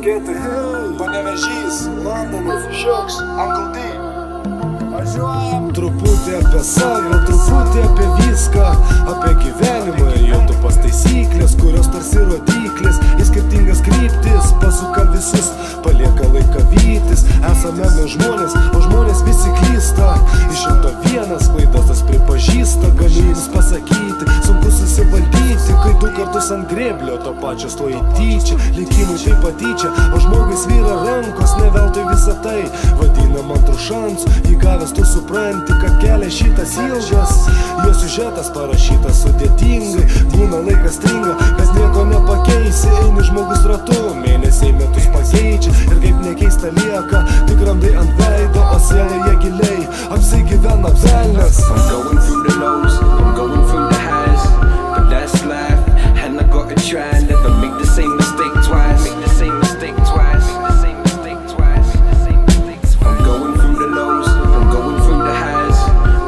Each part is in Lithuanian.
Ketai, Panevėžys, Londonas, Šioks, Uncle D. Važiuojam. Truputį apie save, truputį apie viską, apie gyvenimą ir jo tupas taisyklės, kurios tarsi rodyklės į skirtingas kryptis pasuka visus, palieka laiką vytis. Esame mes žmonės, o žmonės visi klysta. Iš 101 klaidas tas pripažįsta, gali jums pasakyti, sunku susivaldyti, kai du kartus ant grėblio to pačio stoji tyčia. Likimui tai patyčia, o žmogus vyra rankos, ne veltui visą tai vadinam antrų šansų. Įgavęs tu supranti, kad kelias šitas ilgas, jo siužetas parašytas sudėtingai. Būna laikas stringa, bet nieko nepakeisi, eini žmogus ratu, mėnesiai metus pakeičia ir kaip nekeista lieka, tik randai ant veido, o sielėje giliai apsigyvena velnias. I'm going through the lows, I'm going through the highs, but that's life, and I gotta try and never make the same mistake twice. Make the same mistake twice. Make the same mistake twice. The same mistake twice. I'm going through the lows, I'm going through the highs,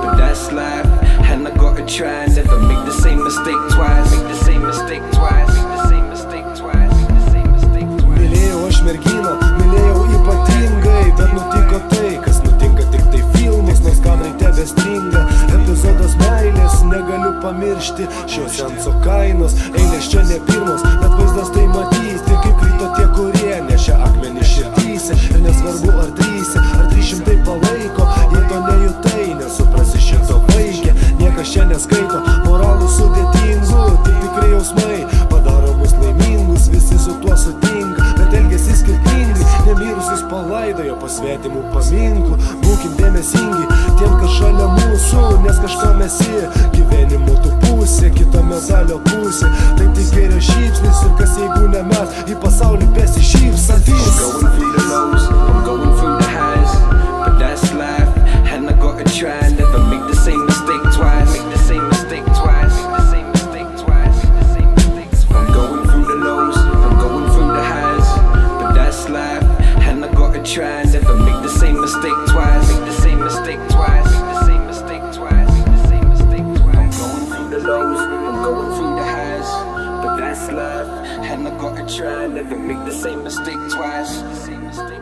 but that's life, and I gotta try and never make the same mistake twice. Make the same mistake twice. Make the same mistake twice. Make the same mistake twice. Mylėjau aš merginą, mylėjau ypatingai, bet nutiko tai, kas nutinka tik tai filmus, nors kadrai tebestringa. Epizodas meilės negaliu pamiršti, šio seanso kainos, eilės čia ne pirmos, bet vaizdas tai matyti, kaip krito tie, kurie nešia akmenį širdyse. Ir nesvarbu ar 3, ar 300 palaiko, jei to nejutai, nesuprasi šito vaikė. Niekas čia neskaito moralų sudėtingų, tik tikrai jausmai padaro mus laimingus, visi su tuo sutinka, bet elgiasi skirtingai. Nemirusius palaidojo po svetimų paminklų. Būkim dėmesingi tiem, kas šalia mūsų, nes kažkam esi gyvenimo tu pusė, kita medalio pusė. Tai tik gėrio šypsnis ir kas jeigu ne mes į pasaulį besišypsantys. I'm going through the lows, I'm going through the highs, but that's life, and I gotta try and never make the same mistake twice. Make the same mistake twice. Make the same mistake twice. The same mistake twice. I'm going through the lows, I'm going through the highs, but that's life, and I gotta try and never make the same mistake twice. Make the same mistake twice. Make the same mistake twice. Make the same mistake twice. I'm going through the lows, I'm going through the highs, but that's life, and I gotta try and never make the same mistake twice. The same mistake.